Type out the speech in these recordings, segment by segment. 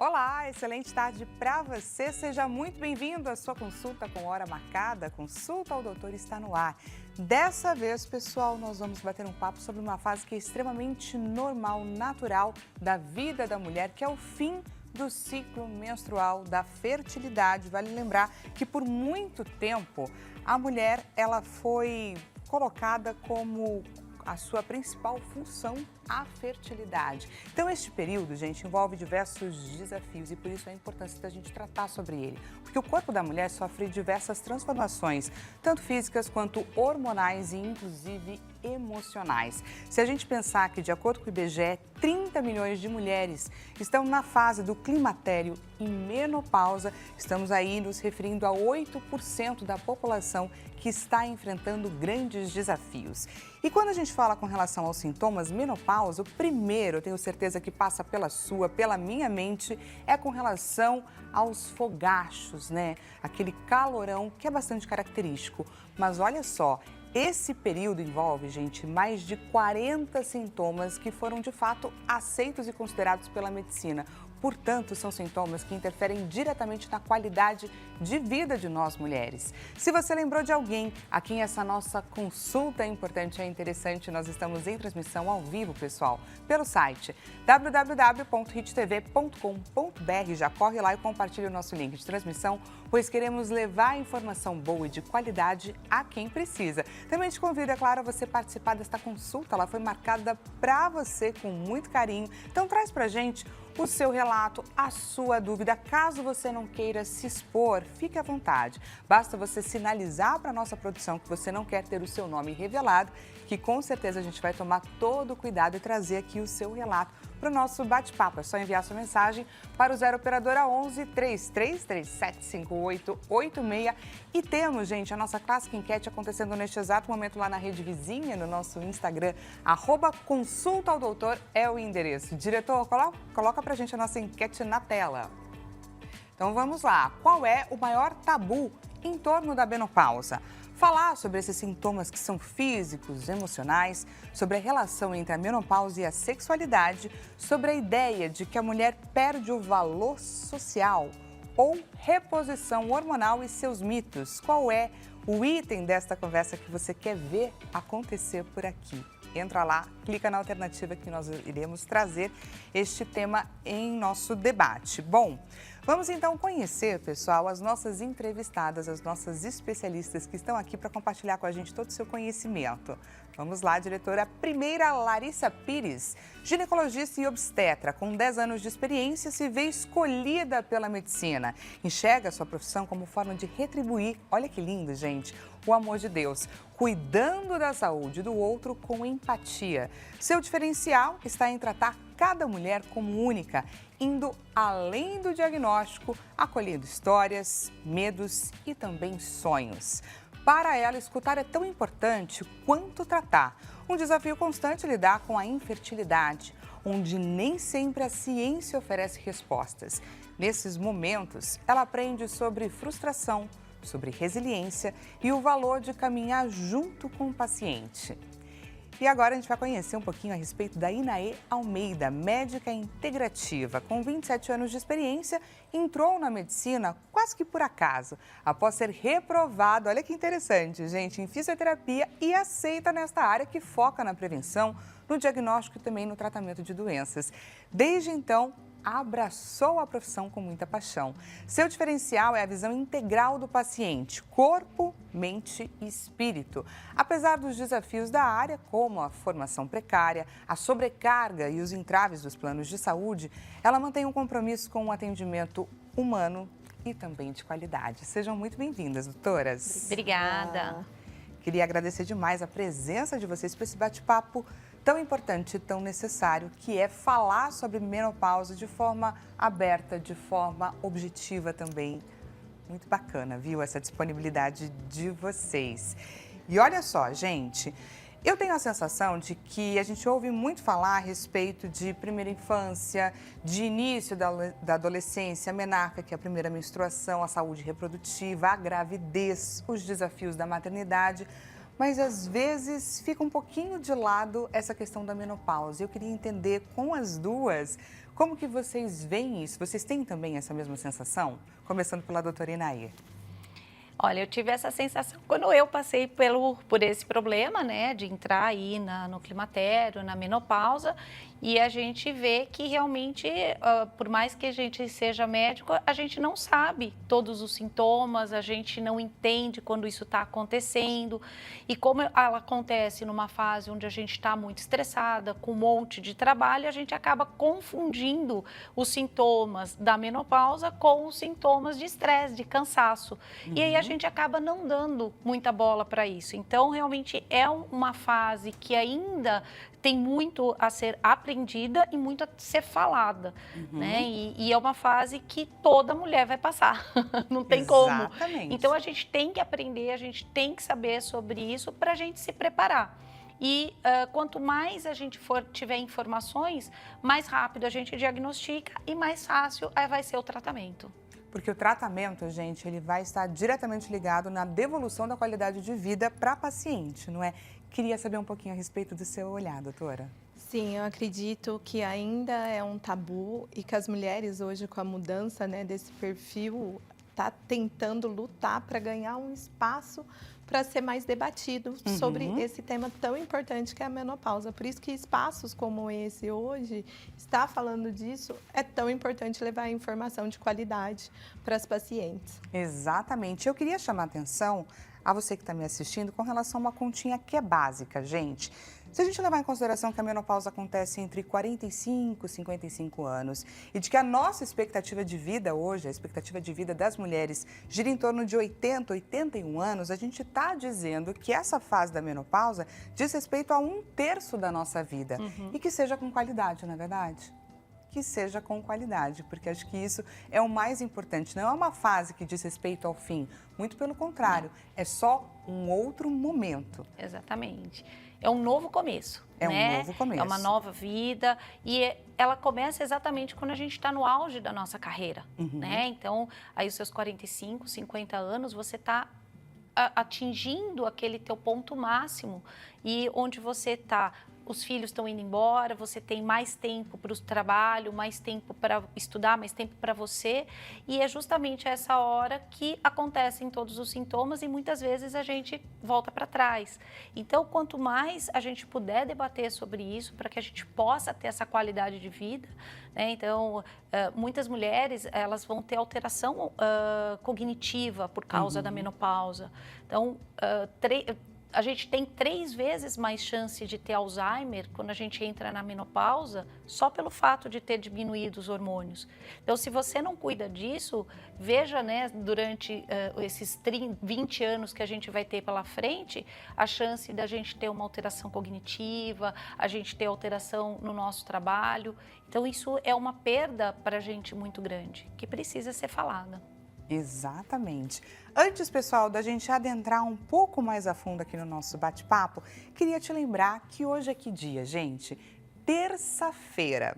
Olá, excelente tarde para você. Seja muito bem-vindo à sua consulta com hora marcada. A Consulta ao Doutor está no ar. Dessa vez, pessoal, nós vamos bater um papo sobre uma fase que é extremamente normal, natural da vida da mulher, que é o fim do ciclo menstrual, da fertilidade. Vale lembrar que por muito tempo a mulher ela foi colocada como a sua principal função, a fertilidade. Então, este período, gente, envolve diversos desafios e por isso a importância da gente tratar sobre ele. Porque o corpo da mulher sofre diversas transformações, tanto físicas quanto hormonais e, inclusive, emocionais. Se a gente pensar que, de acordo com o IBGE, 30 milhões de mulheres estão na fase do climatério e menopausa, estamos aí nos referindo a 8% da população que está enfrentando grandes desafios. E quando a gente fala com relação aos sintomas menopausa, o primeiro, eu tenho certeza que passa pela sua, pela minha mente, é com relação aos fogachos, né? Aquele calorão que é bastante característico. Mas olha só, esse período envolve, gente, mais de 40 sintomas que foram, de fato, aceitos e considerados pela medicina. Portanto, são sintomas que interferem diretamente na qualidade de vida de nós mulheres. Se você lembrou de alguém a quem essa nossa consulta é importante e é interessante, nós estamos em transmissão ao vivo, pessoal, pelo site www.hittv.com.br. Já corre lá e compartilha o nosso link de transmissão, pois queremos levar informação boa e de qualidade a quem precisa. Também te convido, é claro, a você participar desta consulta. Ela foi marcada para você com muito carinho. Então, traz pra gente o seu relato, a sua dúvida. Caso você não queira se expor, fique à vontade. Basta você sinalizar para a nossa produção que você não quer ter o seu nome revelado, que com certeza a gente vai tomar todo o cuidado e trazer aqui o seu relato para o nosso bate-papo. É só enviar sua mensagem para o 0 Operadora 11 3337 5886. E temos, gente, a nossa clássica enquete acontecendo neste exato momento lá na rede vizinha, no nosso Instagram, @Consulta ao Doutor é o endereço. Diretor, coloca pra gente a nossa enquete na tela. Então vamos lá. Qual é o maior tabu em torno da menopausa? Falar sobre esses sintomas que são físicos, emocionais, sobre a relação entre a menopausa e a sexualidade, sobre a ideia de que a mulher perde o valor social ou reposição hormonal e seus mitos. Qual é o item desta conversa que você quer ver acontecer por aqui? Entra lá, clica na alternativa que nós iremos trazer este tema em nosso debate. Bom, vamos então conhecer, pessoal, as nossas entrevistadas, as nossas especialistas que estão aqui para compartilhar com a gente todo o seu conhecimento. Vamos lá, diretora. Primeira, Larissa Pires, ginecologista e obstetra, com 10 anos de experiência, se vê escolhida pela medicina. Enxerga a sua profissão como forma de retribuir, olha que lindo, gente, o amor de Deus, cuidando da saúde do outro com empatia. Seu diferencial está em tratar cada mulher como única, indo além do diagnóstico, acolhendo histórias, medos e também sonhos. Para ela, escutar é tão importante quanto tratar. Um desafio constante lidar com a infertilidade, onde nem sempre a ciência oferece respostas. Nesses momentos, ela aprende sobre frustração, sobre resiliência e o valor de caminhar junto com o paciente. E agora a gente vai conhecer um pouquinho a respeito da Inaê Almeida, médica integrativa. Com 27 anos de experiência, entrou na medicina quase que por acaso, após ser reprovada, olha que interessante, gente, em fisioterapia e aceita nesta área que foca na prevenção, no diagnóstico e também no tratamento de doenças. Desde então, abraçou a profissão com muita paixão. Seu diferencial é a visão integral do paciente, corpo, mente e espírito. Apesar dos desafios da área, como a formação precária, a sobrecarga e os entraves dos planos de saúde, ela mantém um compromisso com um atendimento humano e também de qualidade. Sejam muito bem-vindas, doutoras. Obrigada. Queria agradecer demais a presença de vocês para esse bate-papo tão importante e tão necessário, que é falar sobre menopausa de forma aberta, de forma objetiva também. Muito bacana, viu, essa disponibilidade de vocês. E olha só, gente, eu tenho a sensação de que a gente ouve muito falar a respeito de primeira infância, de início da adolescência, a menarca, que é a primeira menstruação, a saúde reprodutiva, a gravidez, os desafios da maternidade. mas às vezes fica um pouquinho de lado essa questão da menopausa. Eu queria entender com as duas, como que vocês veem isso? Vocês têm também essa mesma sensação? Começando pela doutora Inaí. Olha, eu tive essa sensação quando eu passei por esse problema, né, de entrar aí no climatério, na menopausa, e a gente vê que realmente, por mais que a gente seja médico, a gente não sabe todos os sintomas, a gente não entende quando isso está acontecendo, e como ela acontece numa fase onde a gente está muito estressada, com um monte de trabalho, a gente acaba confundindo os sintomas da menopausa com os sintomas de estresse, de cansaço. E aí a gente acaba não dando muita bola para isso. Então, realmente é uma fase que ainda tem muito a ser aprendida e muito a ser falada, né? E é uma fase que toda mulher vai passar, não tem como. Então, a gente tem que aprender, a gente tem que saber sobre isso para a gente se preparar. E quanto mais a gente tiver informações, mais rápido a gente diagnostica e mais fácil vai ser o tratamento. Porque o tratamento, gente, ele vai estar diretamente ligado na devolução da qualidade de vida para a paciente, não é? Queria saber um pouquinho a respeito do seu olhar, doutora. Sim, eu acredito que ainda é um tabu e que as mulheres hoje, com a mudança, né, desse perfil, tá tentando lutar para ganhar um espaço para ser mais debatido sobre esse tema tão importante que é a menopausa. Por isso que espaços como esse hoje, está falando disso, é tão importante levar informação de qualidade para as pacientes. Exatamente. Eu queria chamar a atenção a você que está me assistindo com relação a uma continha que é básica, gente. Se a gente levar em consideração que a menopausa acontece entre 45 e 55 anos e de que a nossa expectativa de vida hoje, a expectativa de vida das mulheres, gira em torno de 80, 81 anos, a gente está dizendo que essa fase da menopausa diz respeito a 1/3 da nossa vida e que seja com qualidade, não é verdade? Que seja com qualidade, porque acho que isso é o mais importante. Não é uma fase que diz respeito ao fim, muito pelo contrário, é só um outro momento. Exatamente. É um novo começo, né? Um novo começo. É uma nova vida e ela começa exatamente quando a gente está no auge da nossa carreira, né? Então, aí os seus 45, 50 anos, você está atingindo aquele teu ponto máximo e onde você está... Os filhos estão indo embora, você tem mais tempo para o trabalho, mais tempo para estudar, mais tempo para você. E é justamente essa hora que acontecem todos os sintomas e muitas vezes a gente volta para trás. Então, quanto mais a gente puder debater sobre isso, para que a gente possa ter essa qualidade de vida, né? Então, muitas mulheres, elas vão ter alteração cognitiva por causa da menopausa. Então, a gente tem 3 vezes mais chance de ter Alzheimer quando a gente entra na menopausa, só pelo fato de ter diminuído os hormônios. Então, se você não cuida disso, veja, né, durante esses 20 anos que a gente vai ter pela frente, a chance da gente ter uma alteração cognitiva, a gente ter alteração no nosso trabalho. Então, isso é uma perda para a gente muito grande, que precisa ser falada. Exatamente. Antes, pessoal, da gente adentrar um pouco mais a fundo aqui no nosso bate-papo, queria te lembrar que hoje é que dia, gente? Terça-feira.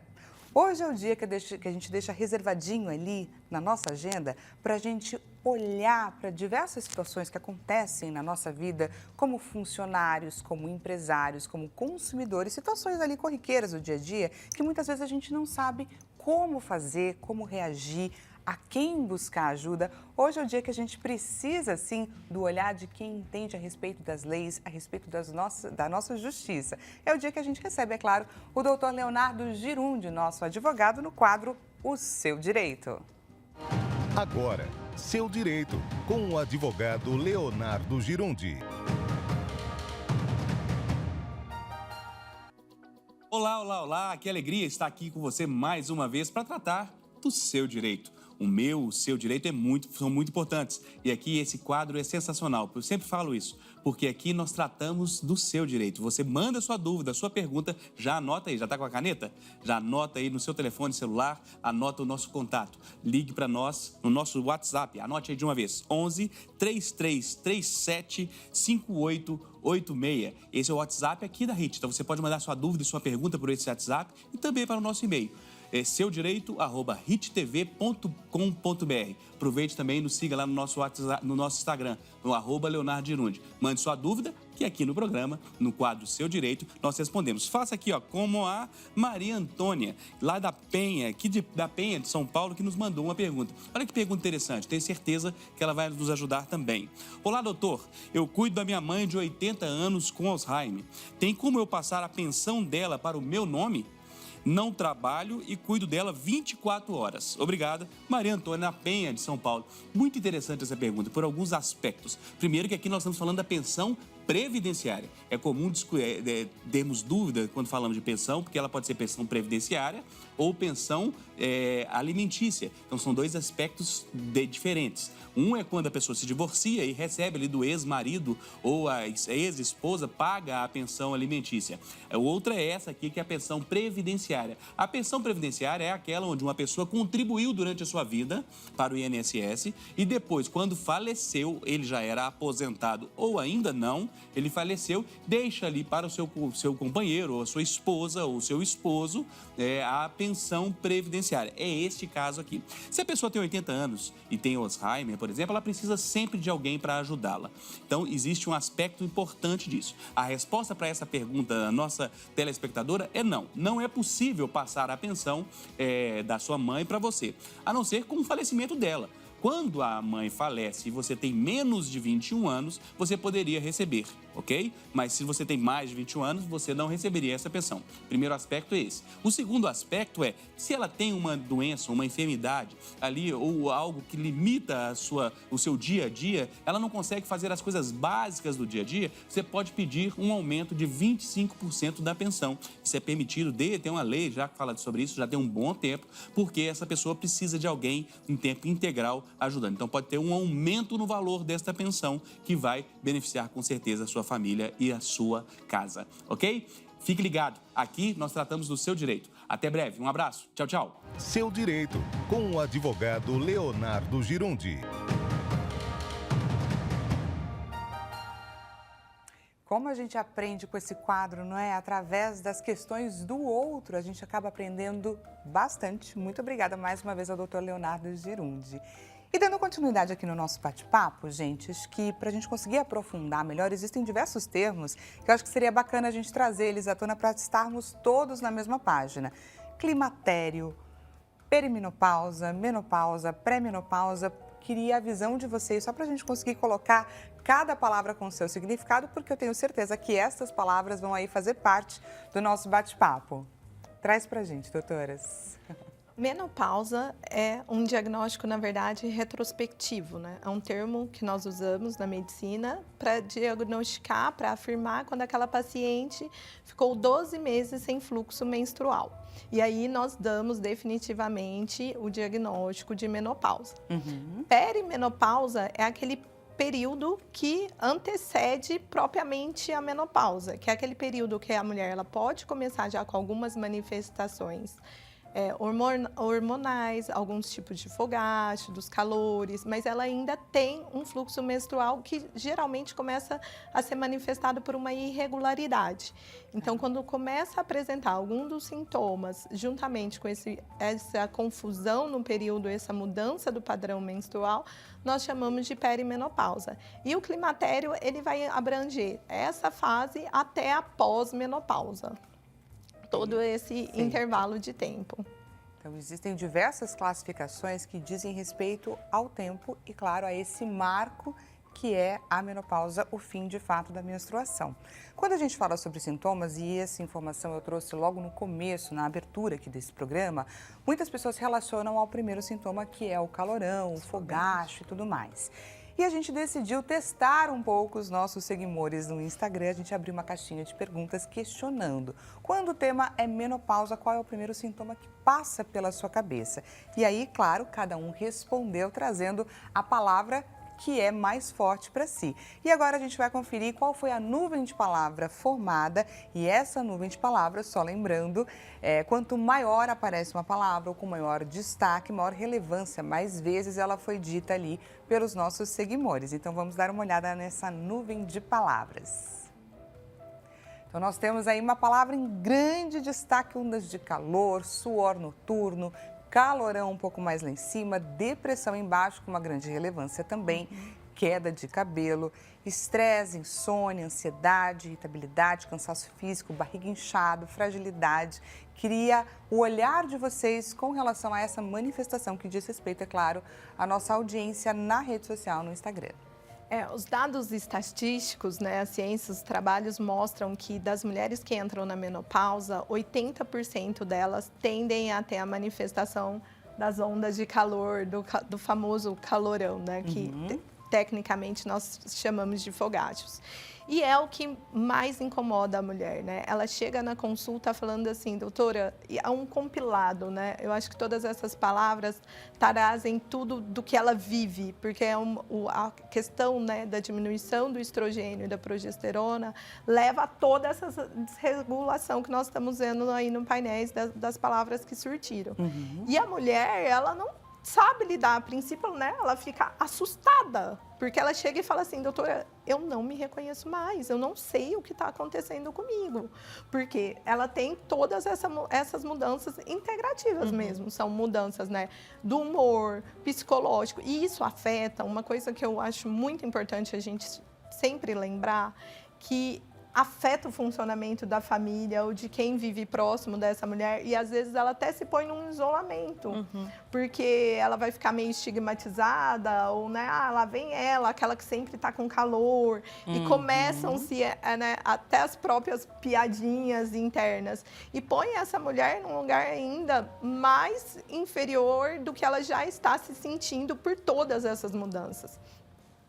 Hoje é o dia que a gente deixa reservadinho ali na nossa agenda para a gente olhar para diversas situações que acontecem na nossa vida, como funcionários, como empresários, como consumidores, situações ali corriqueiras do dia a dia, que muitas vezes a gente não sabe como fazer, como reagir, a quem buscar ajuda. Hoje é o dia que a gente precisa, sim, do olhar de quem entende a respeito das leis, a respeito da nossa justiça. É o dia que a gente recebe, é claro, o doutor Leonardo Girundi, nosso advogado, no quadro O Seu Direito. Agora, Seu Direito, com o advogado Leonardo Girundi. Olá, olá, olá, que alegria estar aqui com você mais uma vez para tratar do seu direito. O meu, o seu direito são muito importantes. E aqui esse quadro é sensacional. Eu sempre falo isso, porque aqui nós tratamos do seu direito. Você manda sua dúvida, sua pergunta, já anota aí, já está com a caneta? Já anota aí no seu telefone celular, anota o nosso contato. Ligue para nós no nosso WhatsApp, anote aí de uma vez, 11 3337 5886. Esse é o WhatsApp aqui da RIT. Então você pode mandar sua dúvida e sua pergunta por esse WhatsApp e também para o nosso e-mail. seudireito@hittv.com.br. Aproveite também e nos siga lá no nosso WhatsApp, no nosso Instagram, no @Leonardo Girundi. Mande sua dúvida, que aqui no programa, no quadro Seu Direito, nós respondemos. Faça aqui, ó, como a Maria Antônia, lá da Penha, da Penha de São Paulo, que nos mandou uma pergunta. Olha que pergunta interessante, tenho certeza que ela vai nos ajudar também. Olá, doutor, eu cuido da minha mãe de 80 anos com Alzheimer. Tem como eu passar a pensão dela para o meu nome? Não trabalho e cuido dela 24 horas. Obrigada, Maria Antônia, na Penha de São Paulo. Muito interessante essa pergunta, por alguns aspectos. Primeiro que aqui nós estamos falando da pensão previdenciária. É comum termos dúvida quando falamos de pensão, porque ela pode ser pensão previdenciária ou pensão alimentícia. Então, são dois aspectos diferentes. Um é quando a pessoa se divorcia e recebe ali do ex-marido ou a ex-esposa paga a pensão alimentícia. A outra é essa aqui, que é a pensão previdenciária. A pensão previdenciária é aquela onde uma pessoa contribuiu durante a sua vida para o INSS e depois, quando faleceu, ele já era aposentado ou ainda não, ele faleceu, deixa ali para o seu companheiro, ou a sua esposa, ou o seu esposo, a pensão previdenciária. É este caso aqui. Se a pessoa tem 80 anos e tem Alzheimer, por exemplo, ela precisa sempre de alguém para ajudá-la. Então, existe um aspecto importante disso. A resposta para essa pergunta da nossa telespectadora é não. Não é possível passar a pensão da sua mãe para você, a não ser com o falecimento dela. Quando a mãe falece e você tem menos de 21 anos, você poderia receber, ok? Mas se você tem mais de 21 anos, você não receberia essa pensão. Primeiro aspecto é esse. O segundo aspecto é, se ela tem uma doença, uma enfermidade ali, ou algo que limita o seu dia a dia, ela não consegue fazer as coisas básicas do dia a dia, você pode pedir um aumento de 25% da pensão. Isso é permitido, tem uma lei já que fala sobre isso, já tem um bom tempo, porque essa pessoa precisa de alguém em tempo integral ajudando. Então, pode ter um aumento no valor desta pensão que vai beneficiar com certeza a sua família e a sua casa, ok? Fique ligado, aqui nós tratamos do seu direito. Até breve, um abraço, tchau, tchau. Seu Direito, com o advogado Leonardo Girundi. Como a gente aprende com esse quadro, não é? Através das questões do outro, a gente acaba aprendendo bastante. Muito obrigada mais uma vez ao doutor Leonardo Girundi. E dando continuidade aqui no nosso bate-papo, gente, acho que para a gente conseguir aprofundar melhor, existem diversos termos que eu acho que seria bacana a gente trazer eles à tona para estarmos todos na mesma página. Climatério, perimenopausa, menopausa, pré-menopausa. Queria a visão de vocês, só para a gente conseguir colocar cada palavra com o seu significado, porque eu tenho certeza que estas palavras vão aí fazer parte do nosso bate-papo. Traz para a gente, doutoras. Menopausa é um diagnóstico, na verdade, retrospectivo, né? É um termo que nós usamos na medicina para diagnosticar, para afirmar quando aquela paciente ficou 12 meses sem fluxo menstrual. E aí nós damos definitivamente o diagnóstico de menopausa. Perimenopausa é aquele período que antecede propriamente a menopausa, que é aquele período que a mulher ela pode começar já com algumas manifestações hormonais, alguns tipos de fogacho, dos calores, mas ela ainda tem um fluxo menstrual que geralmente começa a ser manifestado por uma irregularidade. Então, quando começa a apresentar algum dos sintomas, juntamente com essa confusão no período, essa mudança do padrão menstrual, nós chamamos de perimenopausa. E o climatério, ele vai abranger essa fase até a pós-menopausa. Todo esse intervalo de tempo. Então, existem diversas classificações que dizem respeito ao tempo e, claro, a esse marco que é a menopausa, o fim de fato da menstruação. Quando a gente fala sobre sintomas, e essa informação eu trouxe logo no começo, na abertura aqui desse programa, muitas pessoas relacionam ao primeiro sintoma, que é o calorão, o fogacho e tudo mais. E a gente decidiu testar um pouco os nossos seguidores no Instagram. A gente abriu uma caixinha de perguntas questionando. Quando o tema é menopausa, qual é o primeiro sintoma que passa pela sua cabeça? E aí, claro, cada um respondeu trazendo a palavra que é mais forte para si. E agora a gente vai conferir qual foi a nuvem de palavra formada. E essa nuvem de palavras, só lembrando, quanto maior aparece uma palavra, ou com maior destaque, maior relevância, mais vezes ela foi dita ali pelos nossos seguidores. Então vamos dar uma olhada nessa nuvem de palavras. Então, nós temos aí uma palavra em grande destaque: ondas de calor, suor noturno, calorão um pouco mais lá em cima, depressão embaixo, com uma grande relevância também, queda de cabelo, estresse, insônia, ansiedade, irritabilidade, cansaço físico, barriga inchada, fragilidade. Queria o olhar de vocês com relação a essa manifestação que diz respeito, é claro, à nossa audiência na rede social, no Instagram. Os dados estatísticos, né, a ciência, os trabalhos mostram que das mulheres que entram na menopausa, 80% delas tendem a ter a manifestação das ondas de calor, do famoso calorão, né, que tecnicamente nós chamamos de fogáceos. E é o que mais incomoda a mulher, né? Ela chega na consulta falando assim: doutora, é um compilado, né? Eu acho que todas essas palavras trazem tudo do que ela vive, porque a questão, né, da diminuição do estrogênio e da progesterona leva a toda essa desregulação que nós estamos vendo aí no painéis das palavras que surtiram. E a mulher, ela não sabe lidar. A princípio, né, ela fica assustada, porque ela chega e fala assim: doutora, eu não me reconheço mais, eu não sei o que está acontecendo comigo. Porque ela tem todas essas mudanças integrativas mesmo, são mudanças, né, do humor, psicológico, e isso afeta. Uma coisa que eu acho muito importante a gente sempre lembrar, que afeta o funcionamento da família ou de quem vive próximo dessa mulher, e às vezes ela até se põe num isolamento, porque ela vai ficar meio estigmatizada, ou, né, lá vem ela, aquela que sempre está com calor, e começam-se, né, até as próprias piadinhas internas, e põe essa mulher num lugar ainda mais inferior do que ela já está se sentindo por todas essas mudanças.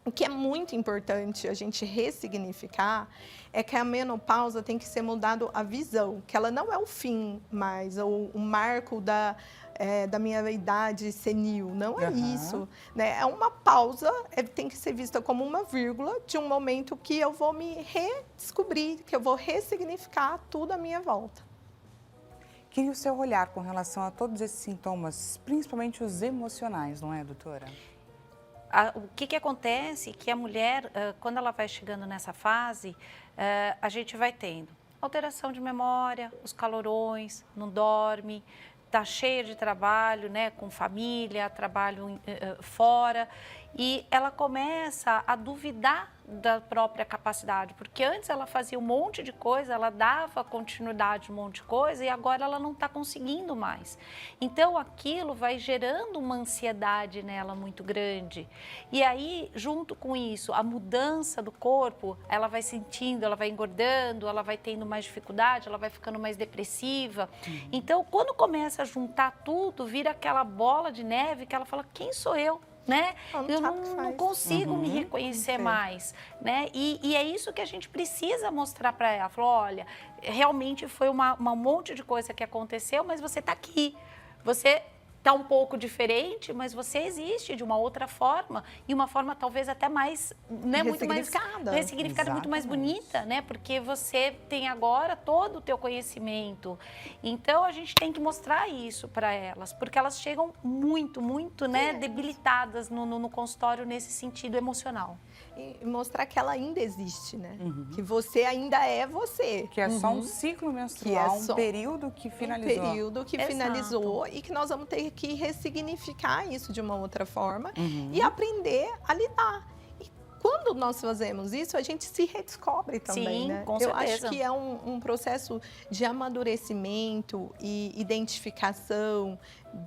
O que é muito importante a gente ressignificar é que a menopausa tem que ser mudado a visão, que ela não é o fim mais, ou o marco da minha idade senil, não é isso, né? É uma pausa, tem que ser vista como uma vírgula de um momento que eu vou me redescobrir, que eu vou ressignificar tudo à minha volta. Queria o seu olhar com relação a todos esses sintomas, principalmente os emocionais, não é, doutora? O que acontece é que a mulher, quando ela vai chegando nessa fase, a gente vai tendo alteração de memória, os calorões, não dorme, está cheia de trabalho, né, com família, trabalho fora, e ela começa a duvidar da própria capacidade, porque antes ela fazia um monte de coisa, ela dava continuidade a um monte de coisa, e agora ela não está conseguindo mais. Então aquilo vai gerando uma ansiedade nela muito grande. E aí, junto com isso, a mudança do corpo, ela vai sentindo, ela vai engordando, ela vai tendo mais dificuldade, ela vai ficando mais depressiva. Então, quando começa a juntar tudo, vira aquela bola de neve que ela fala: quem sou eu? Né? Eu não consigo me reconhecer mais, né? E é isso que a gente precisa mostrar para ela. Falou: olha, realmente foi um monte de coisa que aconteceu, mas você está aqui. Você está um pouco diferente, mas você existe de uma outra forma, e uma forma talvez até mais, né, muito mais ressignificada, muito mais bonita, né? Porque você tem agora todo o teu conhecimento. Então a gente tem que mostrar isso para elas, porque elas chegam muito, né, debilitadas no consultório nesse sentido emocional. E mostrar que ela ainda existe, né? Que você ainda é você. Que é só um ciclo menstrual, um período que finalizou. Um período que finalizou, e que nós vamos ter que ressignificar isso de uma outra forma e aprender a lidar. E quando nós fazemos isso, a gente se redescobre também, Sim, né? com certeza. Eu acho que é um processo de amadurecimento e identificação,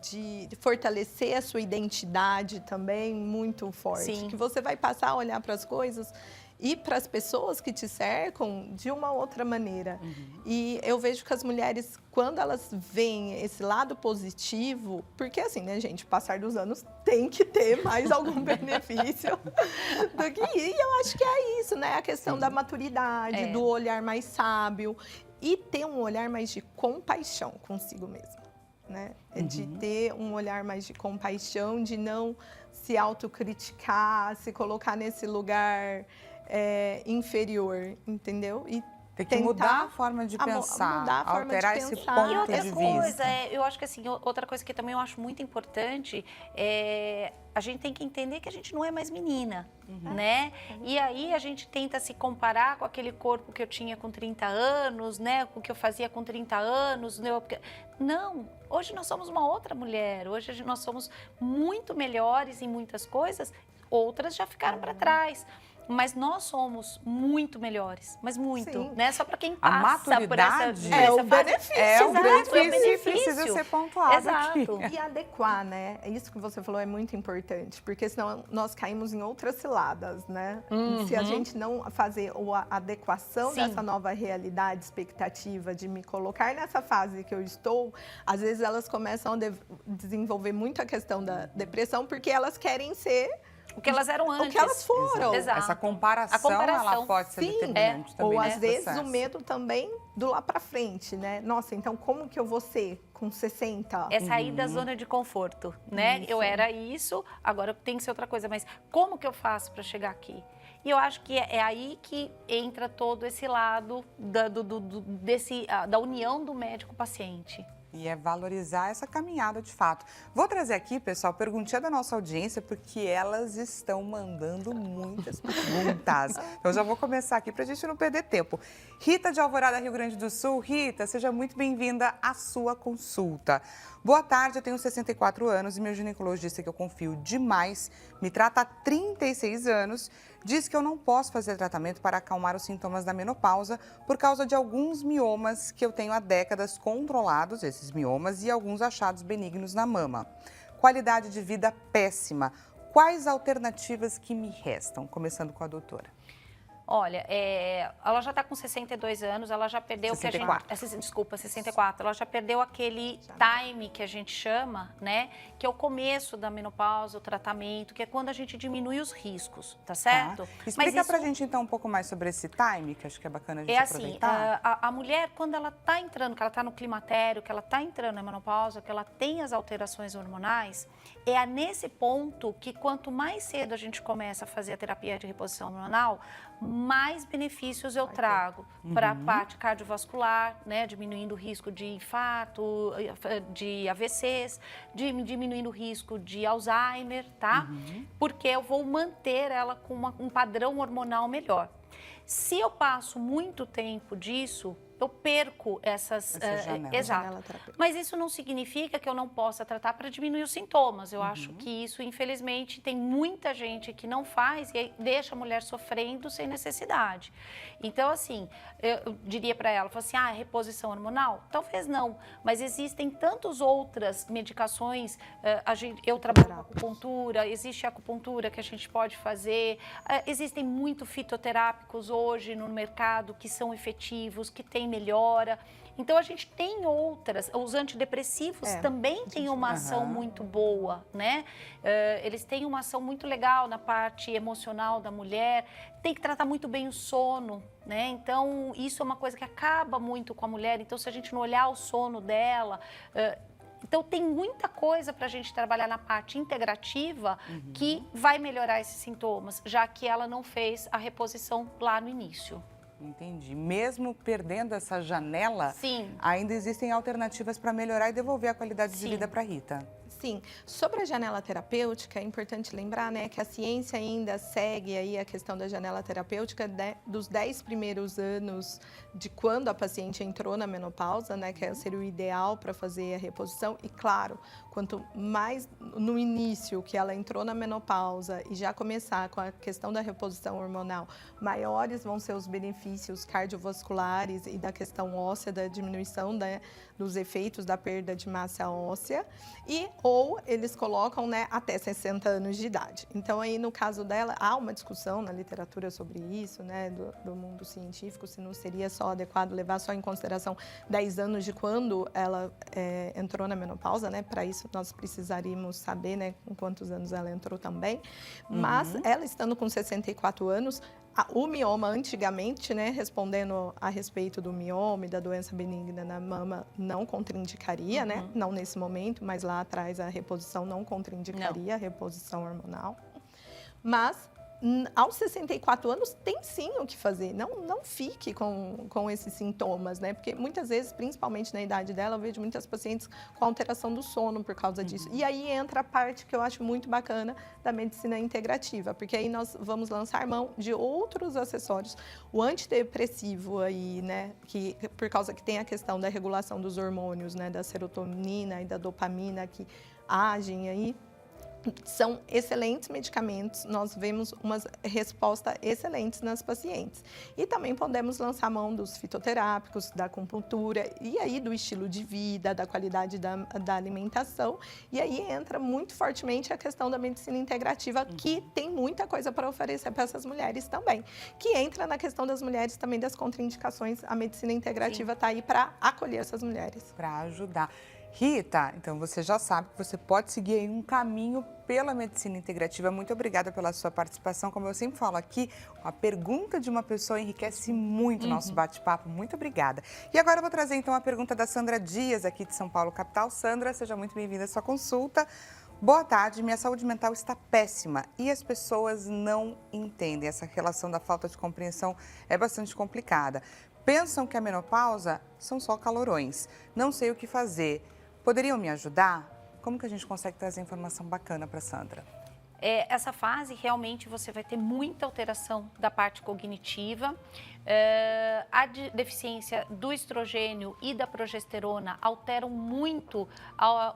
de fortalecer a sua identidade também muito forte. Sim. Que você vai passar a olhar para as coisas e para as pessoas que te cercam de uma outra maneira. E eu vejo que as mulheres, quando elas veem esse lado positivo, porque assim, né, gente, o passar dos anos tem que ter mais algum benefício do que isso. E eu acho que é isso, né? A questão da maturidade, do olhar mais sábio e ter um olhar mais de compaixão consigo mesma, né? De ter um olhar mais de compaixão, de não se autocriticar, se colocar nesse lugar inferior, entendeu? E Tem que mudar a forma de pensar, mudar a forma alterar de esse pensar. ponto E outra de coisa, vista. eu acho que assim, outra coisa que também eu acho muito importante é a gente tem que entender que a gente não é mais menina, né? E aí a gente tenta se comparar com aquele corpo que eu tinha com 30 anos, né? Com o que eu fazia com 30 anos. Né? Não, hoje nós somos uma outra mulher, hoje nós somos muito melhores em muitas coisas, outras já ficaram para trás. Mas nós somos muito melhores, mas muito, Sim. né? Só para quem A passa por maturidade essa é o fase. benefício. É o Exato, benefício que precisa ser pontuado aqui. Exato. E adequar, né? Isso que você falou é muito importante, porque senão nós caímos em outras ciladas, né? Se a gente não fazer a adequação Sim. dessa nova realidade, expectativa de me colocar nessa fase que eu estou, às vezes elas começam a desenvolver muito a questão da depressão, porque elas querem ser O que elas eram antes. o que elas foram. Exato. Essa comparação, A comparação. ela pode ser Sim, determinante também ou nesse às vezes processo. o medo também do lá pra frente, né? Nossa, então como que eu vou ser com 60? É sair da zona de conforto, né? Eu era isso, agora tem que ser outra coisa. Mas como que eu faço para chegar aqui? E eu acho que é aí que entra todo esse lado da união do médico-paciente. E é valorizar essa caminhada de fato. Vou trazer aqui, pessoal, perguntinha da nossa audiência, porque elas estão mandando muitas perguntas. Então já vou começar aqui para a gente não perder tempo. Rita de Alvorada, Rio Grande do Sul. Rita, seja muito bem-vinda à sua consulta. Boa tarde, eu tenho 64 anos e meu ginecologista, que eu confio demais, me trata há 36 anos, diz que eu não posso fazer tratamento para acalmar os sintomas da menopausa por causa de alguns miomas que eu tenho há décadas controlados, esses miomas, e alguns achados benignos na mama. Qualidade de vida péssima. Quais alternativas que me restam? Começando com a doutora. Olha, ela já está com 62 anos, ela já perdeu 64. o que a gente... Desculpa, 64. Ela já perdeu aquele time que a gente chama, né? Que é o começo da menopausa, o tratamento, que é quando a gente diminui os riscos, tá certo? Tá. Explica pra gente então um pouco mais sobre esse time, que acho que é bacana a gente aproveitar. A mulher, quando ela está entrando, que ela está no climatério, que ela está entrando na menopausa, que ela tem as alterações hormonais, é nesse ponto que quanto mais cedo a gente começa a fazer a terapia de reposição hormonal, mais benefícios eu trago para a parte cardiovascular, né, diminuindo o risco de infarto, de AVCs, diminuindo o risco de Alzheimer, tá? Porque eu vou manter ela com um padrão hormonal melhor. Se eu passo muito tempo disso, eu perco essas... janela. Exato. Mas isso não significa que eu não possa tratar para diminuir os sintomas. Eu acho que isso, infelizmente, tem muita gente que não faz e deixa a mulher sofrendo sem necessidade. Então, assim, eu diria para ela, assim, reposição hormonal? Talvez não, mas existem tantas outras medicações. Eu trabalho com acupuntura, existe acupuntura que a gente pode fazer. Existem muito fitoterápicos hoje no mercado que são efetivos, que têm melhora. Então, a gente tem outras. Os antidepressivos também têm uma ação muito boa, né? Eles têm uma ação muito legal na parte emocional da mulher. Tem que tratar muito bem o sono, né? Então, isso é uma coisa que acaba muito com a mulher. Então, se a gente não olhar o sono dela... Então, tem muita coisa para a gente trabalhar na parte integrativa que vai melhorar esses sintomas, já que ela não fez a reposição lá no início. Entendi. Mesmo perdendo essa janela, Sim. ainda existem alternativas para melhorar e devolver a qualidade de vida para Rita. Sim. Sobre a janela terapêutica, é importante lembrar, né, que a ciência ainda segue aí a questão da janela terapêutica dos 10 primeiros anos de quando a paciente entrou na menopausa, né, que seria o ideal para fazer a reposição. E, claro, quanto mais no início que ela entrou na menopausa e já começar com a questão da reposição hormonal, maiores vão ser os benefícios cardiovasculares e da questão óssea, da diminuição dos efeitos da perda de massa óssea, ou eles colocam, né, até 60 anos de idade. Então, aí, no caso dela, há uma discussão na literatura sobre isso, né, do mundo científico, se não seria só adequado levar só em consideração 10 anos de quando ela entrou na menopausa, né, para isso nós precisaríamos saber, né, com quantos anos ela entrou também. Mas, ela estando com 64 anos, o mioma antigamente, né, respondendo a respeito do mioma e da doença benigna na mama, não contraindicaria, né? Não nesse momento, mas lá atrás a reposição não contraindicaria, a reposição hormonal. Mas aos 64 anos, tem sim o que fazer. Não fique com esses sintomas, né? Porque muitas vezes, principalmente na idade dela, eu vejo muitas pacientes com alteração do sono por causa disso. E aí entra a parte que eu acho muito bacana da medicina integrativa, porque aí nós vamos lançar mão de outros acessórios. O antidepressivo aí, né? Que, por causa que tem a questão da regulação dos hormônios, né? Da serotonina e da dopamina que agem aí. São excelentes medicamentos, nós vemos uma resposta excelente nas pacientes. E também podemos lançar mão dos fitoterápicos, da acupuntura e aí do estilo de vida, da qualidade da alimentação. E aí entra muito fortemente a questão da medicina integrativa, que tem muita coisa para oferecer para essas mulheres também. Que entra na questão das mulheres também das contraindicações, a medicina integrativa está aí para acolher essas mulheres. Para ajudar. Rita, então você já sabe que você pode seguir aí um caminho pela medicina integrativa. Muito obrigada pela sua participação. Como eu sempre falo aqui, a pergunta de uma pessoa enriquece muito o nosso bate-papo. Muito obrigada. E agora eu vou trazer então a pergunta da Sandra Dias, aqui de São Paulo, capital. Sandra, seja muito bem-vinda à sua consulta. Boa tarde, minha saúde mental está péssima e as pessoas não entendem. Essa relação da falta de compreensão é bastante complicada. Pensam que a menopausa são só calorões. Não sei o que fazer. Poderiam me ajudar? Como que a gente consegue trazer informação bacana para a Sandra? Essa fase, realmente, você vai ter muita alteração da parte cognitiva. A deficiência do estrogênio e da progesterona alteram muito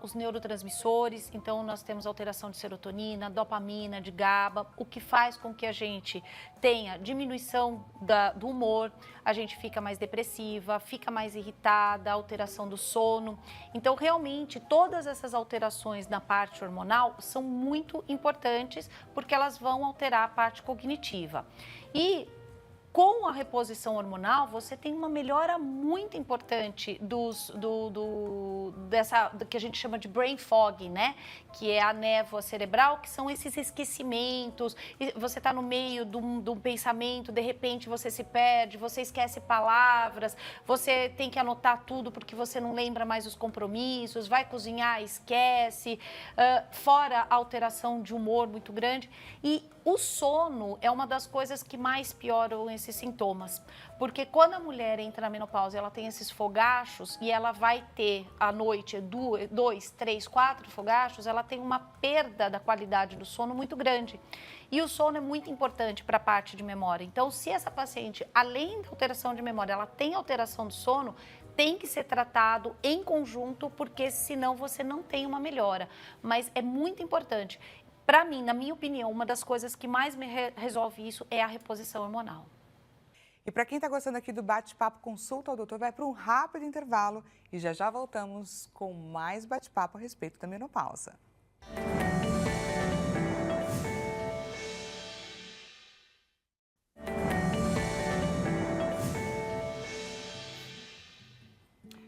os neurotransmissores. Então, nós temos alteração de serotonina, dopamina, de GABA, o que faz com que a gente tenha diminuição do humor, a gente fica mais depressiva, fica mais irritada, alteração do sono. Então, realmente, todas essas alterações na parte hormonal são muito importantes porque elas vão alterar a parte cognitiva. E com a reposição hormonal, você tem uma melhora muito importante que a gente chama de brain fog, né? Que é a névoa cerebral, que são esses esquecimentos. Você está no meio de um pensamento, de repente você se perde, você esquece palavras, você tem que anotar tudo porque você não lembra mais os compromissos, vai cozinhar, esquece, fora a alteração de humor muito grande. E o sono é uma das coisas que mais pioram esses sintomas, porque quando a mulher entra na menopausa, ela tem esses fogachos e ela vai ter à noite 2, 3, 4 fogachos, ela tem uma perda da qualidade do sono muito grande. E o sono é muito importante para a parte de memória. Então, se essa paciente, além da alteração de memória, ela tem alteração do sono, tem que ser tratado em conjunto, porque senão você não tem uma melhora. Mas é muito importante. Para mim, na minha opinião, uma das coisas que mais me resolve isso é a reposição hormonal. E para quem está gostando aqui do bate-papo Consulta ao Doutor, vai para um rápido intervalo e já voltamos com mais bate-papo a respeito da menopausa.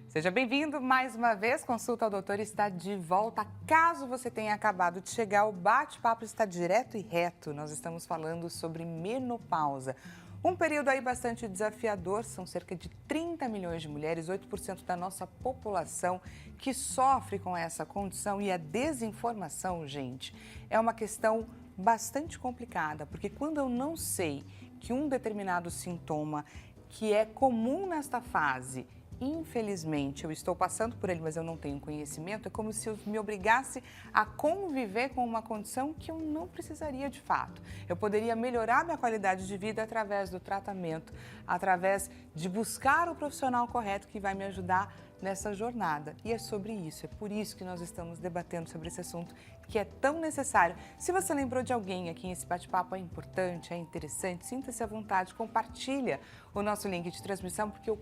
Seja bem-vindo mais uma vez, Consulta ao Doutor está de volta. Caso você tenha acabado de chegar, o bate-papo está direto e reto. Nós estamos falando sobre menopausa. Um período aí bastante desafiador, são cerca de 30 milhões de mulheres, 8% da nossa população que sofre com essa condição. E a desinformação, gente, é uma questão bastante complicada, porque quando eu não sei que um determinado sintoma que é comum nesta fase, infelizmente, eu estou passando por ele, mas eu não tenho conhecimento, é como se eu me obrigasse a conviver com uma condição que eu não precisaria de fato. Eu poderia melhorar minha qualidade de vida através do tratamento, através de buscar o profissional correto que vai me ajudar nessa jornada. E é sobre isso, é por isso que nós estamos debatendo sobre esse assunto que é tão necessário. Se você lembrou de alguém aqui esse bate-papo, é importante, é interessante, sinta-se à vontade, compartilha o nosso link de transmissão, porque eu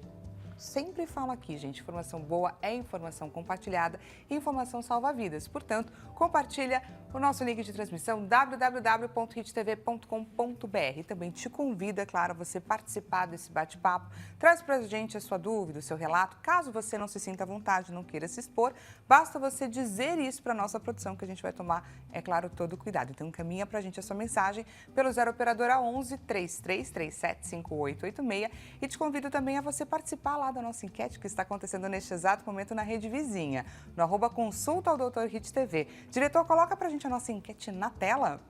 sempre falo aqui, gente, informação boa é informação compartilhada e informação salva vidas. Portanto, compartilha o nosso link de transmissão www.hittv.com.br. Também te convido, é claro, a você participar desse bate-papo. Traz pra gente a sua dúvida, o seu relato. Caso você não se sinta à vontade, não queira se expor, basta você dizer isso para a nossa produção que a gente vai tomar, é claro, todo o cuidado. Então, encaminha pra gente a sua mensagem pelo 0 operadora 11 3337 5886 e te convido também a você participar lá da nossa enquete que está acontecendo neste exato momento na rede vizinha, no @Consulta ao Doutor Hit TV. Diretor, coloca pra gente a nossa enquete na tela.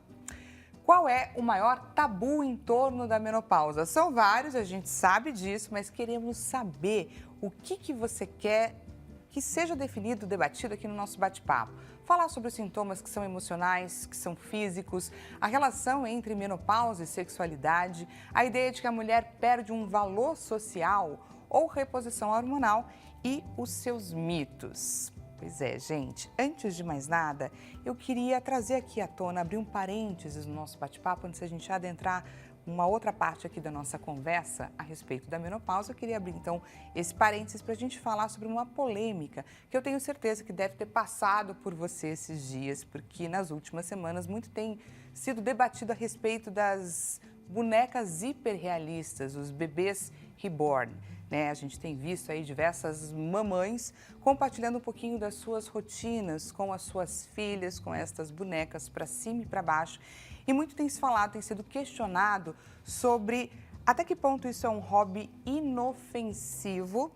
Qual é o maior tabu em torno da menopausa? São vários, a gente sabe disso, mas queremos saber o que você quer que seja definido, debatido aqui no nosso bate-papo. Falar sobre os sintomas que são emocionais, que são físicos, a relação entre menopausa e sexualidade, a ideia de que a mulher perde um valor social ou reposição hormonal e os seus mitos. Pois é, gente, antes de mais nada, eu queria trazer aqui à tona, abrir um parênteses no nosso bate-papo, antes de a gente adentrar uma outra parte aqui da nossa conversa a respeito da menopausa. Eu queria abrir, então, esse parênteses para a gente falar sobre uma polêmica que eu tenho certeza que deve ter passado por você esses dias, porque nas últimas semanas muito tem sido debatido a respeito das bonecas hiperrealistas, os bebês reborn. A gente tem visto aí diversas mamães compartilhando um pouquinho das suas rotinas com as suas filhas, com estas bonecas para cima e para baixo. E muito tem se falado, tem sido questionado sobre até que ponto isso é um hobby inofensivo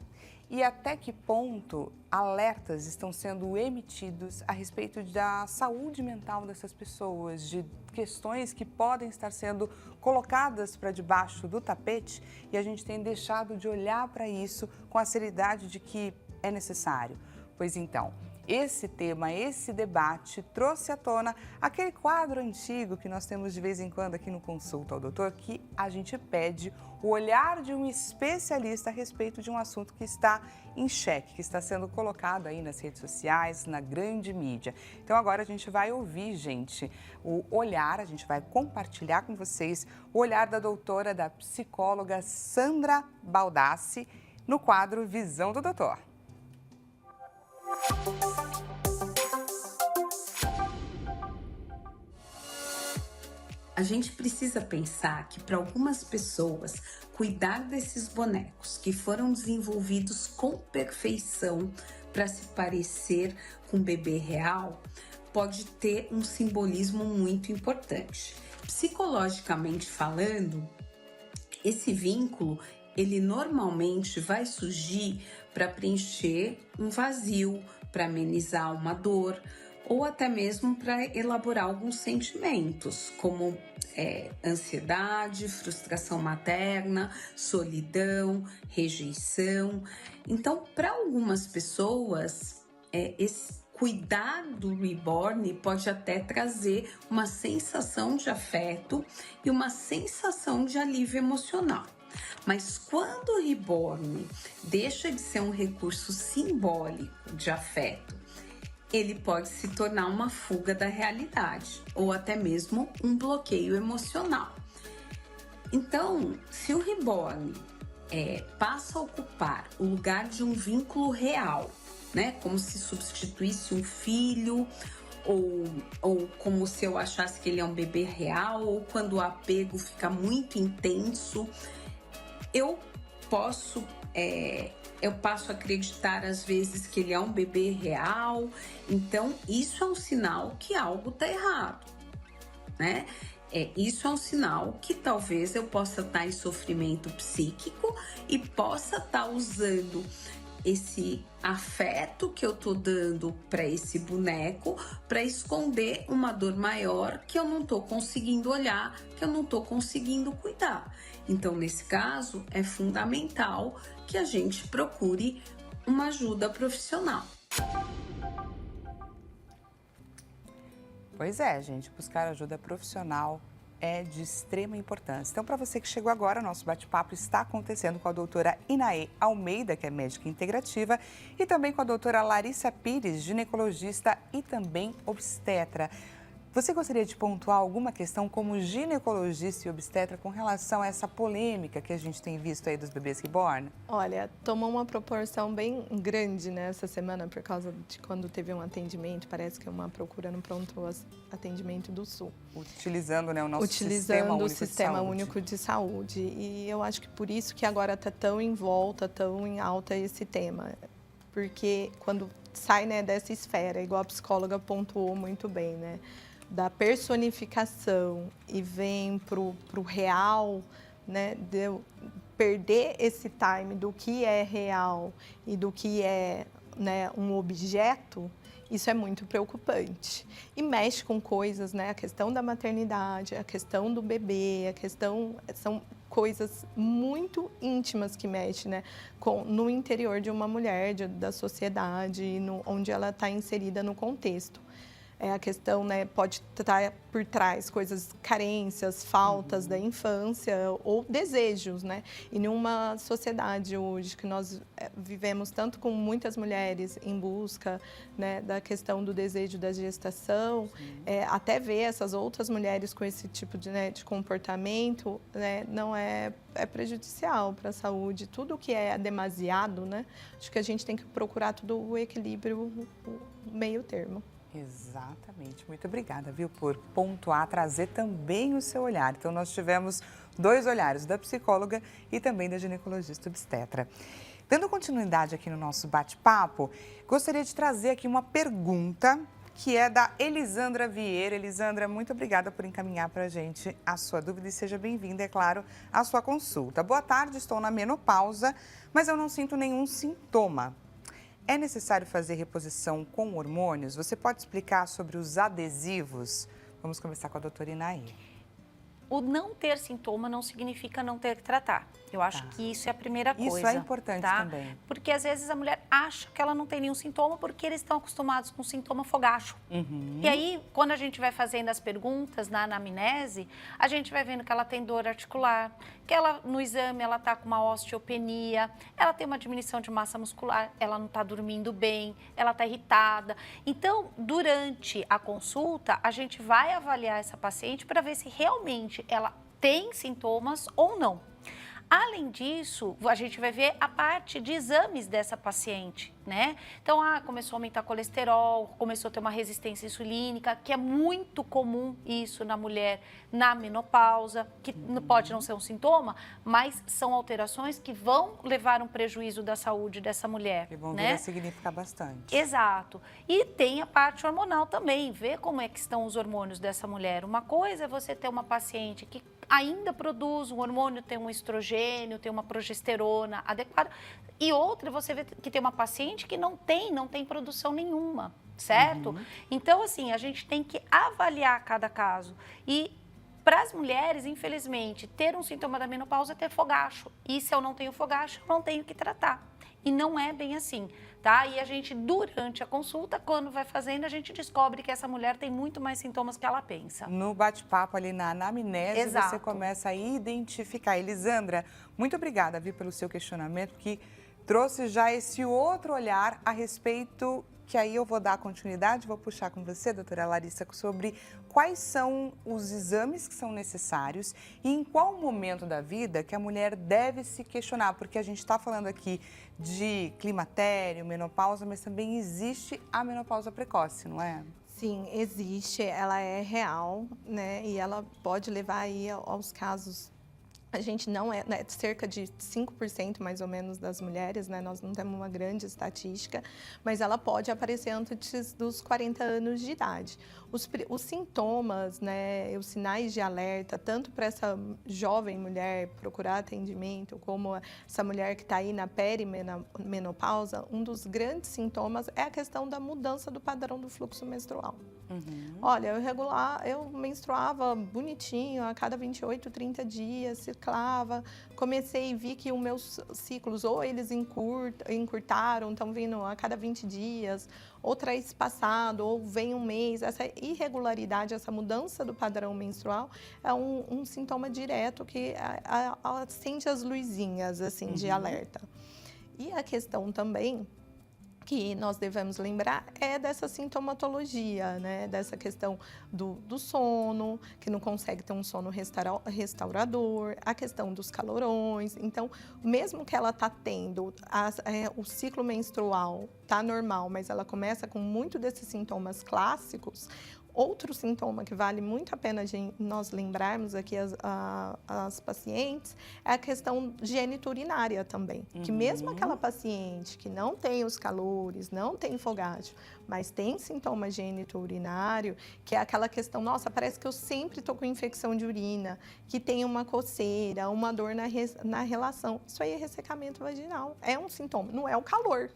e até que ponto alertas estão sendo emitidos a respeito da saúde mental dessas pessoas, de questões que podem estar sendo colocadas para debaixo do tapete e a gente tem deixado de olhar para isso com a seriedade de que é necessário. Pois então, esse tema, esse debate trouxe à tona aquele quadro antigo que nós temos de vez em quando aqui no Consulta ao Doutor, que a gente pede o olhar de um especialista a respeito de um assunto que está em xeque, que está sendo colocado aí nas redes sociais, na grande mídia. Então agora a gente vai ouvir, gente, o olhar, a gente vai compartilhar com vocês o olhar da doutora, da psicóloga Sandra Baldassi, no quadro Visão do Doutor. A gente precisa pensar que para algumas pessoas, cuidar desses bonecos que foram desenvolvidos com perfeição para se parecer com um bebê real, pode ter um simbolismo muito importante. Psicologicamente falando, esse vínculo, ele normalmente vai surgir para preencher um vazio, para amenizar uma dor, ou até mesmo para elaborar alguns sentimentos, como ansiedade, frustração materna, solidão, rejeição. Então, para algumas pessoas, esse cuidar do reborn pode até trazer uma sensação de afeto e uma sensação de alívio emocional. Mas quando o reborn deixa de ser um recurso simbólico de afeto, ele pode se tornar uma fuga da realidade ou até mesmo um bloqueio emocional. Então, se o reborn passa a ocupar o lugar de um vínculo real, como se substituísse um filho, ou como se eu achasse que ele é um bebê real, ou quando o apego fica muito intenso, eu passo a acreditar às vezes que ele é um bebê real. Então isso é um sinal que algo está errado, Isso é um sinal que talvez eu possa estar em sofrimento psíquico e possa estar usando esse afeto que eu tô dando para esse boneco para esconder uma dor maior que eu não tô conseguindo olhar, que eu não tô conseguindo cuidar. Então, nesse caso, é fundamental que a gente procure uma ajuda profissional. Pois é, gente, buscar ajuda profissional é de extrema importância. Então, para você que chegou agora, nosso bate-papo está acontecendo com a doutora Inaê Almeida, que é médica integrativa, e também com a doutora Larissa Pires, ginecologista e também obstetra. Você gostaria de pontuar alguma questão como ginecologista e obstetra com relação a essa polêmica que a gente tem visto aí dos bebês reborn? Olha, tomou uma proporção bem grande nessa semana por causa de quando teve um atendimento, parece que é uma procura no pronto atendimento do Sul. Utilizando, o nosso Sistema Único de Saúde. E eu acho que por isso que agora está tão em volta, tão em alta esse tema. Porque quando sai dessa esfera, igual a psicóloga pontuou muito bem, da personificação e vem pro real, de eu perder esse time do que é real e do que é um objeto, Isso é muito preocupante. E mexe com coisas, né? A questão da maternidade, a questão do bebê, são coisas muito íntimas que mexem, né? No interior de uma mulher, da sociedade, onde ela está inserida no contexto. A questão, né, pode estar por trás coisas, carências, faltas da infância ou desejos, né? E numa sociedade hoje que nós vivemos tanto com muitas mulheres em busca, né, da questão do desejo da gestação, até ver essas outras mulheres com esse tipo de, né, de comportamento, né, não é prejudicial para a saúde. Tudo que é demasiado, né? Acho que a gente tem que procurar tudo o equilíbrio, o meio termo. Exatamente. Muito obrigada, viu, por pontuar, trazer também o seu olhar. Então, nós tivemos 2 olhares, da psicóloga e também da ginecologista obstetra. Dando continuidade aqui no nosso bate-papo, gostaria de trazer aqui uma pergunta que é da Elisandra Vieira. Elisandra, muito obrigada por encaminhar para a gente a sua dúvida e seja bem-vinda, é claro, à sua consulta. Boa tarde, estou na menopausa, mas eu não sinto nenhum sintoma. É necessário fazer reposição com hormônios? Você pode explicar sobre os adesivos? Vamos começar com a doutora Inaí. O não ter sintoma não significa não ter que tratar. Eu acho que isso é a primeira coisa. Isso é importante também. Porque às vezes a mulher acha que ela não tem nenhum sintoma porque eles estão acostumados com sintoma fogacho. E aí, quando a gente vai fazendo as perguntas na anamnese, a gente vai vendo que ela tem dor articular, que ela, no exame ela está com uma osteopenia, ela tem uma diminuição de massa muscular, ela não está dormindo bem, ela está irritada. Então, durante a consulta, a gente vai avaliar essa paciente para ver se realmente ela tem sintomas ou não. Além disso, a gente vai ver a parte de exames dessa paciente, né? Então, começou a aumentar colesterol, começou a ter uma resistência insulínica, que é muito comum isso na mulher na menopausa, que pode não ser um sintoma, mas são alterações que vão levar um prejuízo da saúde dessa mulher. E vão né? vir a significar bastante. Exato. E tem a parte hormonal também, ver como é que estão os hormônios dessa mulher. Uma coisa é você ter uma paciente que ainda produz um hormônio, tem um estrogênio, tem uma progesterona adequada. E outra, você vê que tem uma paciente que não tem produção nenhuma, certo? Então, assim, a gente tem que avaliar cada caso. E para as mulheres, infelizmente, ter um sintoma da menopausa é ter fogacho. E se eu não tenho fogacho, eu não tenho que tratar. E não é bem assim, tá? E a gente, durante a consulta, quando vai fazendo, a gente descobre que essa mulher tem muito mais sintomas que ela pensa. No bate-papo ali na anamnese, Exato. Você começa a identificar. Elisandra, muito obrigada, viu, pelo seu questionamento, que trouxe já esse outro olhar a respeito, que aí eu vou dar continuidade, vou puxar com você, doutora Larissa, sobre quais são os exames que são necessários e em qual momento da vida que a mulher deve se questionar, porque a gente está falando aqui de climatério, menopausa, mas também existe a menopausa precoce, não é? Sim, existe, ela é real, né? E ela pode levar aí aos casos. A gente não é, né, cerca de 5% mais ou menos das mulheres, né? Nós não temos uma grande estatística, mas ela pode aparecer antes dos 40 anos de idade. Os sintomas, né, os sinais de alerta, tanto para essa jovem mulher procurar atendimento, como essa mulher que está aí na perimenopausa, um dos grandes sintomas é a questão da mudança do padrão do fluxo menstrual. Olha, eu menstruava bonitinho, a cada 28, 30 dias, ciclava. Comecei e vi que os meus ciclos, ou eles encurtaram, estão vindo a cada 20 dias, ou espaçado, ou vem um mês. Essa irregularidade, essa mudança do padrão menstrual é um sintoma direto que acende as luzinhas, assim, de alerta. E a questão também que nós devemos lembrar é dessa sintomatologia, né? Dessa questão do sono, que não consegue ter um sono restaurador, a questão dos calorões. Então, mesmo que ela está tendo o ciclo menstrual está normal, mas ela começa com muito desses sintomas clássicos. Outro sintoma que vale muito a pena nós lembrarmos aqui as pacientes é a questão geniturinária também. Que mesmo aquela paciente que não tem os calores, não tem fogacho, mas tem sintoma geniturinário, que é aquela questão, nossa, parece que eu sempre estou com infecção de urina, que tem uma coceira, uma dor na relação. Isso aí é ressecamento vaginal, é um sintoma, não é o calor.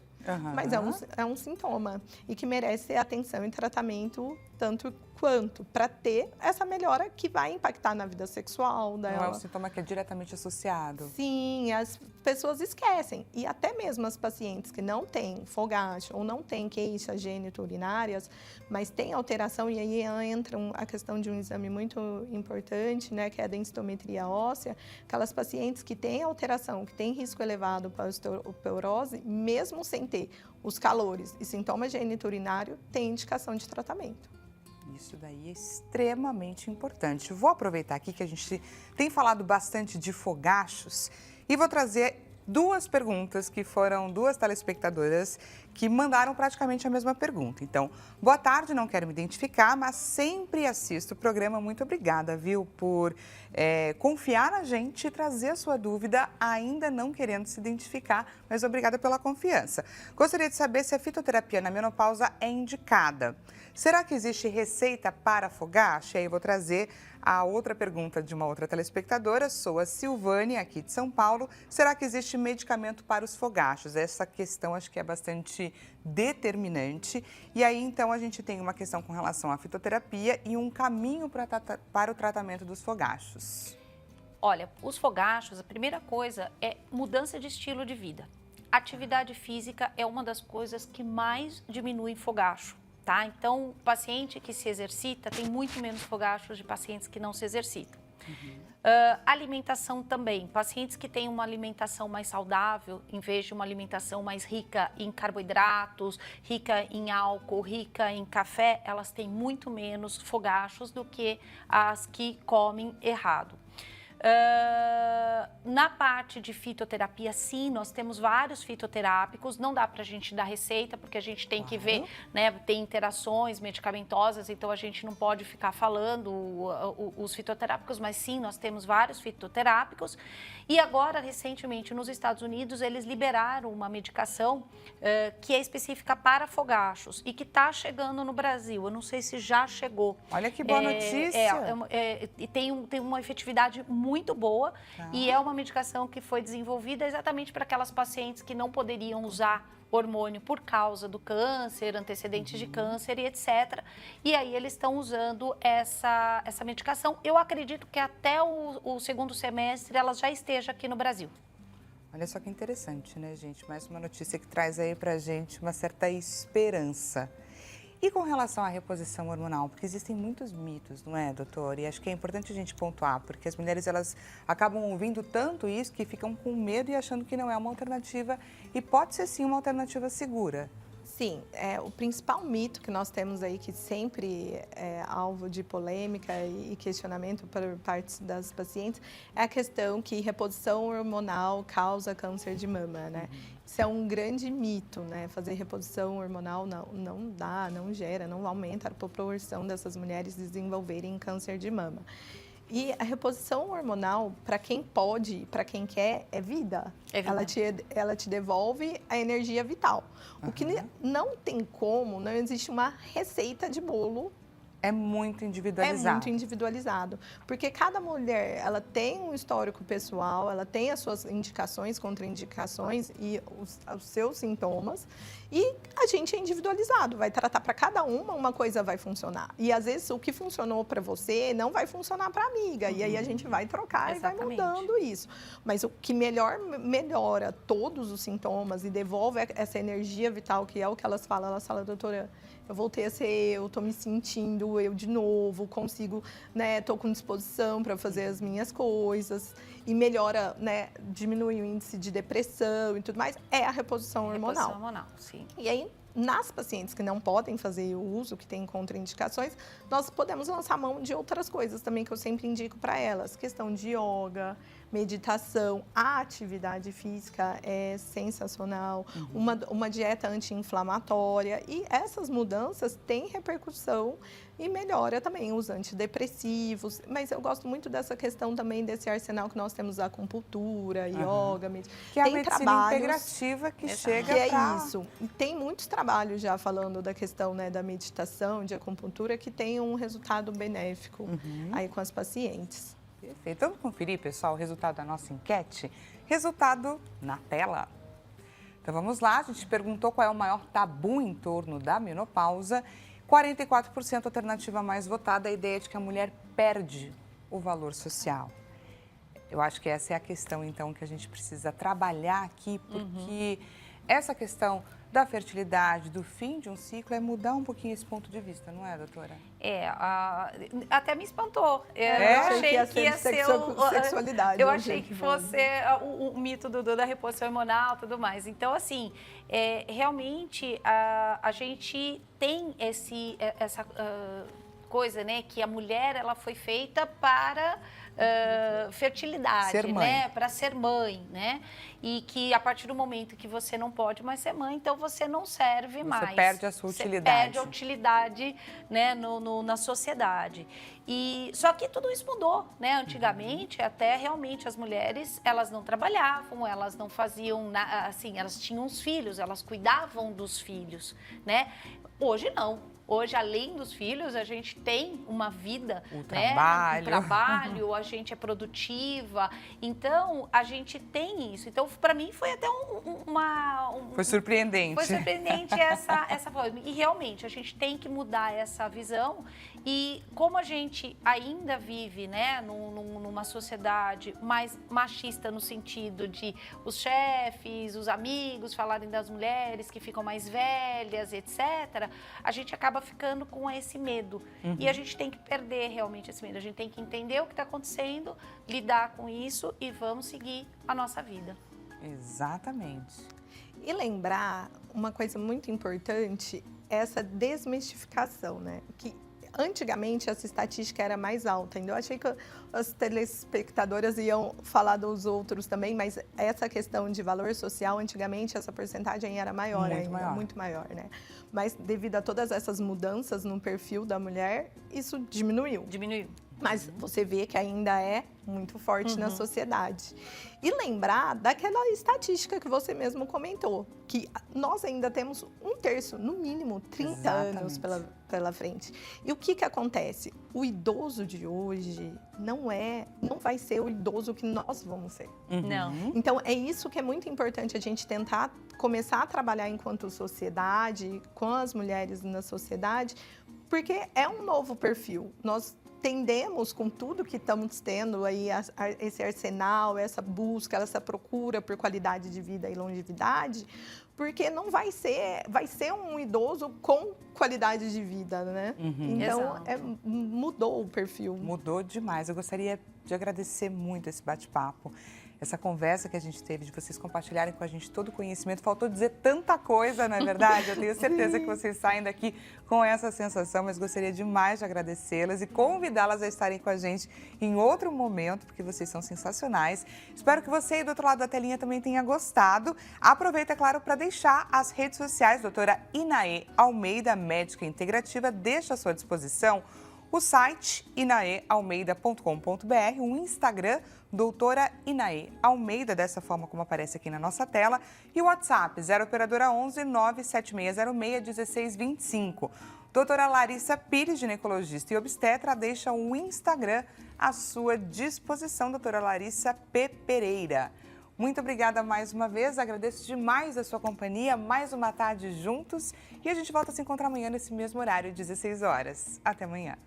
mas é um sintoma e que merece atenção e tratamento tanto quanto para ter essa melhora que vai impactar na vida sexual dela. Não é um sintoma que é diretamente associado. Sim, as pessoas esquecem. E até mesmo as pacientes que não têm fogacho ou não têm queixas genito-urinárias, mas têm alteração, e aí entra a questão de um exame muito importante, né, que é a densitometria óssea, aquelas pacientes que têm alteração, que têm risco elevado para osteoporose, mesmo sem ter os calores e sintomas genito-urinário, têm indicação de tratamento. Isso daí é extremamente importante. Vou aproveitar aqui que a gente tem falado bastante de fogachos e vou trazer duas perguntas que foram duas telespectadoras que mandaram praticamente a mesma pergunta. Então, boa tarde, não quero me identificar, mas sempre assisto o programa. Muito obrigada, viu, por confiar na gente e trazer a sua dúvida, ainda não querendo se identificar, mas obrigada pela confiança. Gostaria de saber se a fitoterapia na menopausa é indicada. Será que existe receita para fogacho? E aí eu vou trazer a outra pergunta de uma outra telespectadora. Sou a Silvane, aqui de São Paulo. Será que existe medicamento para os fogachos? Essa questão acho que é bastante determinante. E aí, então, a gente tem uma questão com relação à fitoterapia e um caminho para o tratamento dos fogachos. Olha, os fogachos, a primeira coisa é mudança de estilo de vida. Atividade física é uma das coisas que mais diminui fogacho. Tá? Então, o paciente que se exercita tem muito menos fogachos de pacientes que não se exercitam. Alimentação também. Pacientes que têm uma alimentação mais saudável, em vez de uma alimentação mais rica em carboidratos, rica em álcool, rica em café, elas têm muito menos fogachos do que as que comem errado. Na parte de fitoterapia, sim, nós temos vários fitoterápicos, não dá para a gente dar receita, porque a gente tem que ver, né, tem interações medicamentosas, então a gente não pode ficar falando os fitoterápicos, mas sim, nós temos vários fitoterápicos. E agora, recentemente, nos Estados Unidos, eles liberaram uma medicação que é específica para fogachos e que está chegando no Brasil. Eu não sei se já chegou. Olha que boa notícia! Tem uma efetividade muito boa e é uma medicação que foi desenvolvida exatamente para aquelas pacientes que não poderiam usar hormônio por causa do câncer, antecedentes de câncer e etc. E aí eles estão usando essa medicação. Eu acredito que até o segundo semestre ela já esteja aqui no Brasil. Olha só que interessante, né, gente? Mais uma notícia que traz aí pra gente uma certa esperança. E com relação à reposição hormonal, porque existem muitos mitos, não é, doutor? E acho que é importante a gente pontuar, porque as mulheres, elas acabam ouvindo tanto isso que ficam com medo e achando que não é uma alternativa, e pode ser sim uma alternativa segura. Sim, o principal mito que nós temos aí, que sempre é alvo de polêmica e questionamento por parte das pacientes, é a questão que reposição hormonal causa câncer de mama, né? Isso é um grande mito, né? Fazer reposição hormonal não dá, não gera, não aumenta a proporção dessas mulheres desenvolverem câncer de mama. E a reposição hormonal, para quem pode, para quem quer, é vida. É vida. Ela te devolve a energia vital. O que não tem como, não existe uma receita de bolo. É muito individualizado. É muito individualizado. Porque cada mulher, ela tem um histórico pessoal, ela tem as suas indicações, contraindicações e os seus sintomas. E a gente é individualizado, vai tratar para cada uma coisa vai funcionar. E às vezes o que funcionou para você não vai funcionar para a amiga. E aí a gente vai trocar Exatamente. E vai mudando isso. Mas o que melhora todos os sintomas e devolve essa energia vital, que é o que elas falam, doutora, eu voltei a ser eu, estou me sentindo eu de novo, consigo, né, estou com disposição para fazer as minhas coisas e melhora, né, diminui o índice de depressão e tudo mais, é a reposição hormonal. Reposição hormonal, sim. E aí, nas pacientes que não podem fazer o uso, que têm contraindicações, nós podemos lançar mão de outras coisas também que eu sempre indico para elas. Questão de yoga, meditação, a atividade física é sensacional, uma dieta anti-inflamatória, e essas mudanças têm repercussão e melhora também os antidepressivos, mas eu gosto muito dessa questão também desse arsenal que nós temos, a acupuntura, yoga, que é a medicina integrativa que chega que é isso. E tem muitos trabalhos já falando da questão, né, da meditação, de acupuntura, que tem um resultado benéfico aí com as pacientes. Perfeito. Vamos conferir, pessoal, o resultado da nossa enquete? Resultado na tela. Então vamos lá, a gente perguntou qual é o maior tabu em torno da menopausa. 44% alternativa mais votada, a ideia de que a mulher perde o valor social. Eu acho que essa é a questão, então, que a gente precisa trabalhar aqui, porque essa questão da fertilidade, do fim de um ciclo, é mudar um pouquinho esse ponto de vista, não é, doutora? Até me espantou. Eu achei que ia ser sexualidade. Eu achei que fosse o mito da reposição hormonal e tudo mais. Então, assim, realmente, a gente tem essa coisa, né, que a mulher, ela foi feita para fertilidade, ser mãe, né, para ser mãe, né, e que a partir do momento que você não pode mais ser mãe, então você não serve mais. Você perde a sua utilidade. Você perde a utilidade, né, na sociedade. E só que tudo isso mudou, né? Antigamente, até realmente as mulheres, elas não trabalhavam, elas não faziam, assim, elas tinham os filhos, elas cuidavam dos filhos, né? Hoje não. Hoje, além dos filhos, a gente tem uma vida, o né? trabalho. O trabalho, a gente é produtiva. Então, a gente tem isso. Então, para mim, foi até Foi surpreendente. Foi surpreendente essa forma. E, realmente, a gente tem que mudar essa visão. E como a gente ainda vive, né, numa sociedade mais machista, no sentido de os chefes, os amigos falarem das mulheres que ficam mais velhas, etc., a gente acaba ficando com esse medo. E a gente tem que perder realmente esse medo. A gente tem que entender o que está acontecendo, lidar com isso e vamos seguir a nossa vida. Exatamente. E lembrar uma coisa muito importante, essa desmistificação, né? Que antigamente essa estatística era mais alta. Então, eu achei que as telespectadoras iam falar dos outros também, mas essa questão de valor social, antigamente essa porcentagem era maior muito maior, né? Mas devido a todas essas mudanças no perfil da mulher, isso diminuiu. Mas você vê que ainda é muito forte na sociedade. E lembrar daquela estatística que você mesmo comentou, que nós ainda temos 1/3, no mínimo 30 anos pela frente. E o que acontece? O idoso de hoje não vai ser o idoso que nós vamos ser. Não. Então, é isso que é muito importante a gente tentar começar a trabalhar enquanto sociedade, com as mulheres na sociedade, porque é um novo perfil. Nós tendemos, com tudo que estamos tendo aí, esse arsenal, essa busca, essa procura por qualidade de vida e longevidade, porque não vai ser um idoso com qualidade de vida, né? Então, mudou o perfil. Mudou demais. Eu gostaria de agradecer muito esse bate-papo, essa conversa que a gente teve, de vocês compartilharem com a gente todo o conhecimento. Faltou dizer tanta coisa, não é verdade? Eu tenho certeza que vocês saem daqui com essa sensação, mas gostaria demais de agradecê-las e convidá-las a estarem com a gente em outro momento, porque vocês são sensacionais. Espero que você aí do outro lado da telinha também tenha gostado. Aproveita, é claro, para deixar as redes sociais, doutora Inaê Almeida, médica integrativa, deixa à sua disposição o site inaealmeida.com.br, o Instagram, doutora Inaê Almeida, dessa forma como aparece aqui na nossa tela, e o WhatsApp, 0 operadora 11 97606 1625. Doutora Larissa Pires, ginecologista e obstetra, deixa o Instagram à sua disposição, doutora Larissa P. Pereira. Muito obrigada mais uma vez, agradeço demais a sua companhia, mais uma tarde juntos, e a gente volta a se encontrar amanhã nesse mesmo horário, 16 horas. Até amanhã.